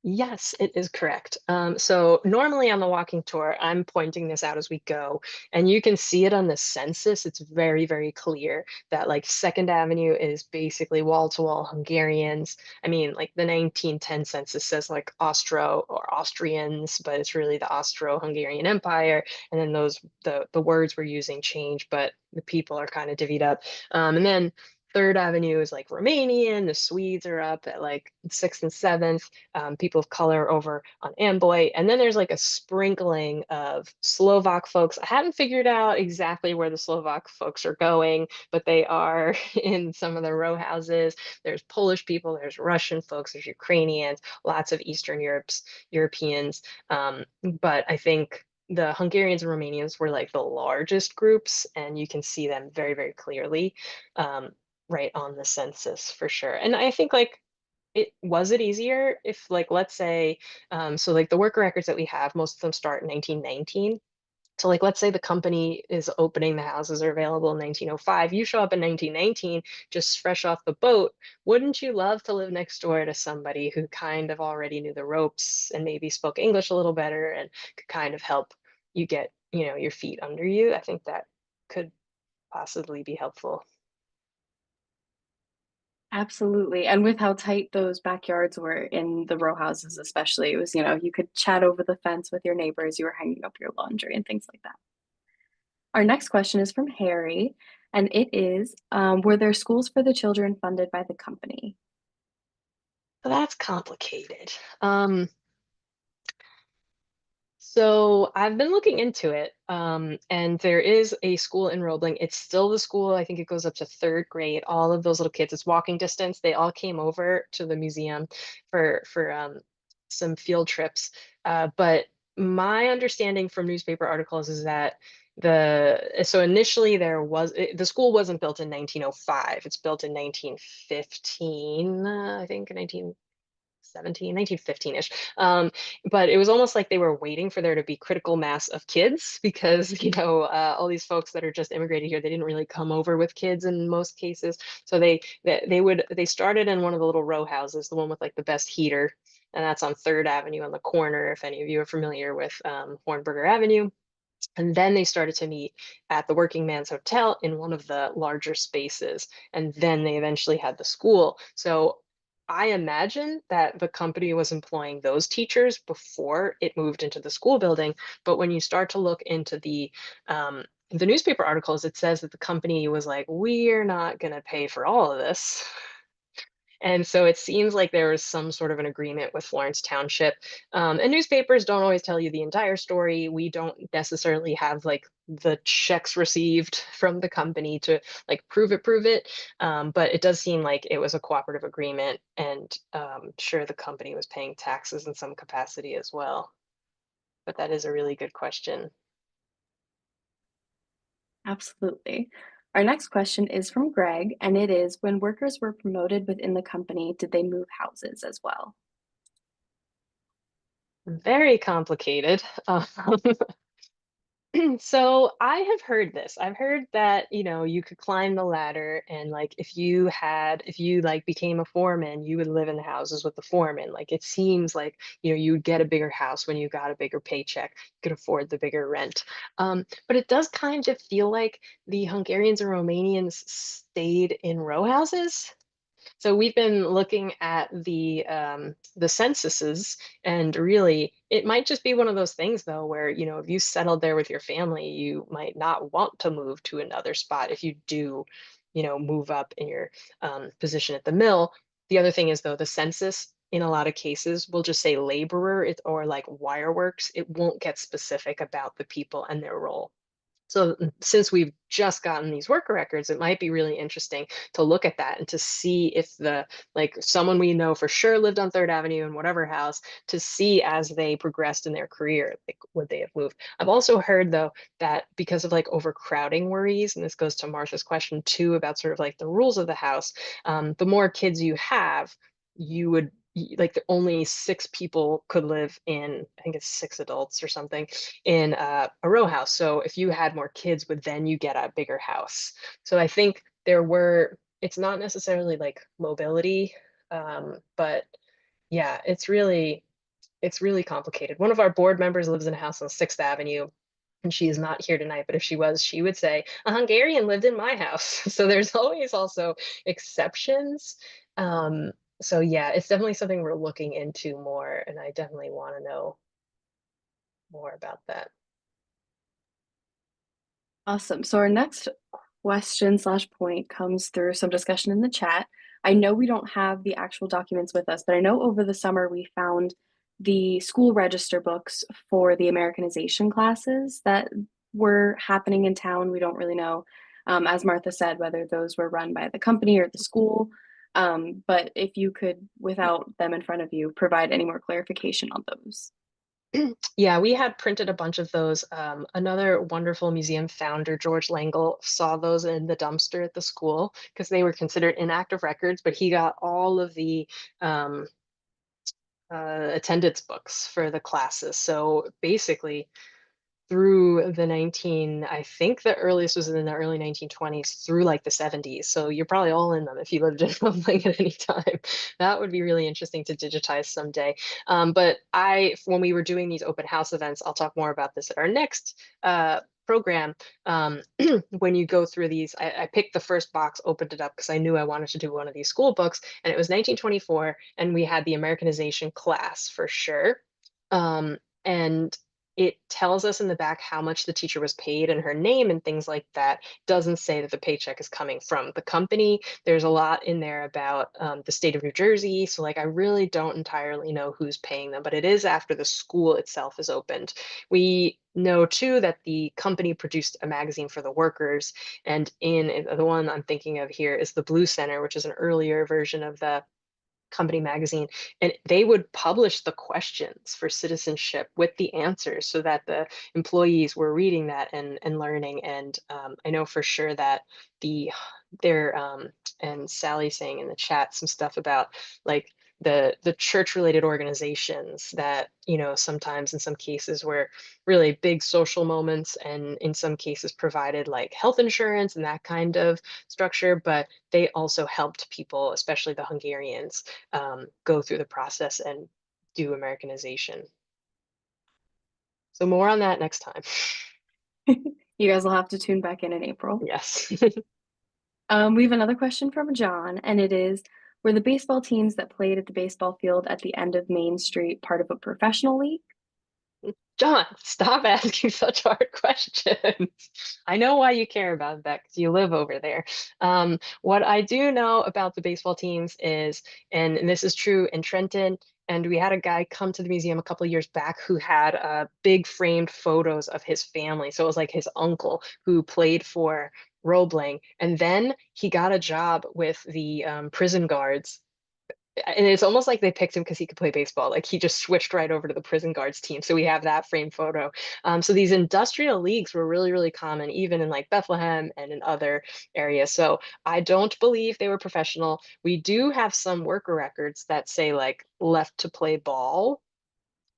Yes, it is correct. So normally on the walking tour, I'm pointing this out as we go, and you can see it on the census. It's very, very clear that like Second Avenue is basically wall-to-wall Hungarians. I mean, like the 1910 census says like Austro or Austrians, but it's really the Austro-Hungarian Empire. And then the words we're using change, but the people are kind of divvied up. And then Third Avenue is like Romanian. The Swedes are up at like sixth and seventh, people of color over on Amboy. And then there's like a sprinkling of Slovak folks. I haven't figured out exactly where the Slovak folks are going, but they are in some of the row houses. There's Polish people, there's Russian folks, there's Ukrainians, lots of Europeans. But I think the Hungarians and Romanians were like the largest groups, and you can see them very, very clearly right on the census for sure. And I think like it easier if like let's say so like the worker records that we have, most of them start in 1919. So like let's say the company is opening, the houses are available in 1905, you show up in 1919 just fresh off the boat. Wouldn't you love to live next door to somebody who kind of already knew the ropes and maybe spoke English a little better and could kind of help you get, your feet under you? I think that could possibly be helpful. Absolutely. And with how tight those backyards were in the row houses, especially, it was, you could chat over the fence with your neighbors, you were hanging up your laundry and things like that. Our next question is from Harry, and it is, were there schools for the children funded by the company? So that's complicated. So I've been looking into it, and there is a school in Roebling. It's still the school. I think it goes up to third grade. All of those little kids, it's walking distance. They all came over to the museum for some field trips. But my understanding from newspaper articles is that so initially the school wasn't built in 1905. It's built in 1915, I think 1915-ish. But it was almost like they were waiting for there to be critical mass of kids because, all these folks that are just immigrated here, they didn't really come over with kids in most cases. So they started in one of the little row houses, the one with like the best heater, and that's on Third Avenue on the corner, if any of you are familiar with Hornberger Avenue. And then they started to meet at the Working Man's Hotel in one of the larger spaces. And then they eventually had the school. So I imagine that the company was employing those teachers before it moved into the school building. But when you start to look into the newspaper articles, it says that the company was like, we're not going to pay for all of this. And so it seems like there was some sort of an agreement with Florence Township. And newspapers don't always tell you the entire story. We don't necessarily have like the checks received from the company to like prove it. But it does seem like it was a cooperative agreement, and sure the company was paying taxes in some capacity as well. But that is a really good question. Absolutely. Our next question is from Greg, and it is, when workers were promoted within the company, did they move houses as well? Very complicated. So I have heard this. I've heard that, you could climb the ladder and like if you like became a foreman, you would live in the houses with the foreman. Like it seems like, you would get a bigger house when you got a bigger paycheck, you could afford the bigger rent. But it does kind of feel like the Hungarians and Romanians stayed in row houses. So we've been looking at the censuses, and really, it might just be one of those things though, where if you settled there with your family, you might not want to move to another spot if you do. move up in your position at the mill. The other thing is though, the census in a lot of cases will just say laborer or like wire works. It won't get specific about the people and their role. So since we've just gotten these worker records, it might be really interesting to look at that and to see if like someone we know for sure lived on Third Avenue in whatever house, to see as they progressed in their career, like would they have moved? I've also heard though that because of like overcrowding worries, and this goes to Martha's question too about sort of like the rules of the house, the more kids you have, you would like only 6 people could live in, I think it's 6 adults or something in a row house. So if you had more kids, would then you get a bigger house. So I think it's not necessarily like mobility, but yeah, it's really complicated. One of our board members lives in a house on 6th Avenue. And she is not here tonight, but if she was, she would say, a Hungarian lived in my house. So there's always also exceptions. Um, so yeah, it's definitely something we're looking into more, and I definitely want to know more about that. Awesome. So our next question slash point comes through some discussion in the chat. I know we don't have the actual documents with us, but I know over the summer we found the school register books for the Americanization classes that were happening in town. We don't really know, as Martha said, whether those were run by the company or the school. But if you could, without them in front of you, provide any more clarification on those. Yeah, we had printed a bunch of those. Another wonderful museum founder, George Langle, saw those in the dumpster at the school because they were considered inactive records, but he got all of the um, attendance books for the classes. So basically, through I think the earliest was in the early 1920s through like the 70s. So you're probably all in them if you lived in Roebling at any time. That would be really interesting to digitize someday. But when we were doing these open house events, I'll talk more about this at our next program. When you go through these, I picked the first box, opened it up because I knew I wanted to do one of these school books, and it was 1924, and we had the Americanization class for sure. And it tells us in the back how much the teacher was paid and her name and things like that. Doesn't say that the paycheck is coming from the company. There's a lot in there about the state of New Jersey. So like I really don't entirely know who's paying them, but it is after the school itself is opened. We know too that the company produced a magazine for the workers, and in the one I'm thinking of here is the Blue Center, which is an earlier version of the company magazine, and they would publish the questions for citizenship with the answers so that the employees were reading that and learning. And I know for sure that the there and Sally saying in the chat some stuff about like the church related organizations that sometimes in some cases were really big social moments, and in some cases provided like health insurance and that kind of structure, but they also helped people, especially the Hungarians, go through the process and do Americanization. So more on that next time. You guys will have to tune back in April. Yes. We have another question from John, and it is, were the baseball teams that played at the baseball field at the end of Main Street part of a professional league? John, stop asking such hard questions. I know why you care about that because you live over there. What I do know about the baseball teams is, and this is true in Trenton, and we had a guy come to the museum a couple of years back who had big framed photos of his family. So it was like his uncle who played for Roebling, and then he got a job with the prison guards, and it's almost like they picked him because he could play baseball. Like he just switched right over to the prison guards team. So we have that framed photo. So these industrial leagues were really, really common, even in like Bethlehem and in other areas. So I don't believe they were professional. We do have some worker records that say like left to play ball.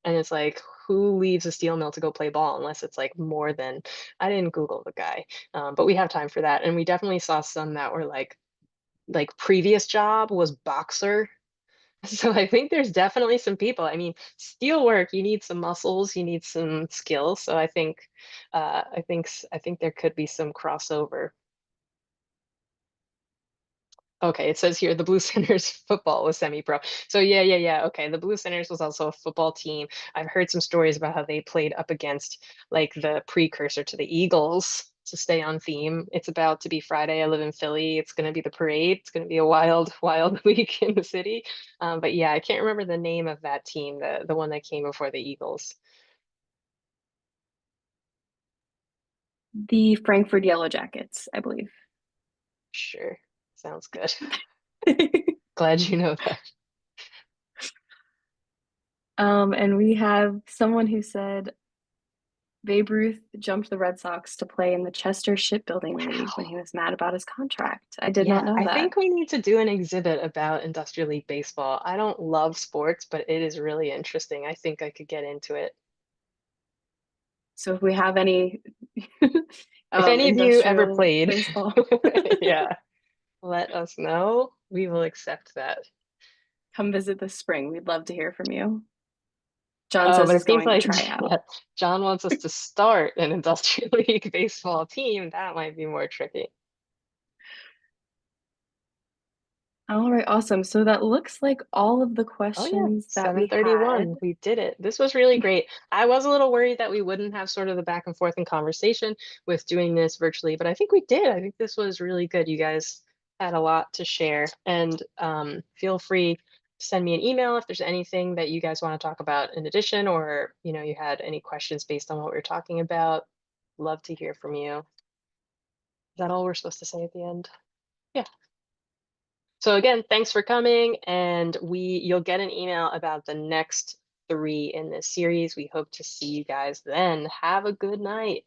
And it's like, who leaves a steel mill to go play ball unless it's like more than, I didn't Google the guy, but we have time for that. And we definitely saw some that were like previous job was boxer. So I think there's definitely some people. I mean, steel work, you need some muscles, you need some skills. So I think there could be some crossover. Okay, it says here the Blue Centers football was semi-pro. So yeah, yeah, yeah. Okay, the Blue Centers was also a football team. I've heard some stories about how they played up against like the precursor to the Eagles. to stay on theme. It's about to be Friday. I live in Philly. It's going to be the parade. It's going to be a wild, wild week in the city. But yeah, I can't remember the name of that team, the one that came before the Eagles. The Frankfurt Yellow Jackets, I believe. Sure. Sounds good. Glad you know that. And we have someone who said Babe Ruth jumped the Red Sox to play in the Chester Shipbuilding League when he Wow. was mad about his contract. I did not Yeah, know I that. think we need to do an exhibit about Industrial League Baseball. I don't love sports, but it is really interesting. I think I could get into it. So if we have any If any of you ever industrial played, baseball, yeah, let us know. We will accept that. come visit this spring. We'd love to hear from you. John Oh, says but it he's seems going to like try out. yeah, John wants us to start an Industrial League baseball team. That might be more tricky. All right, awesome. So that looks like all of the Oh yeah, questions that we had. 7:31. We did it. This was really great. I was a little worried that we wouldn't have sort of the back and forth and conversation with doing this virtually, but I think we did. I think this was really good. You guys had a lot to share. And feel free to send me an email if there's anything that you guys want to talk about in addition, or you had any questions based on what we were talking about. Love to hear from you. Is that all we're supposed to say at the end? Yeah. So again, thanks for coming, and you'll get an email about the next 3 in this series. We hope to see you guys then. Have a good night.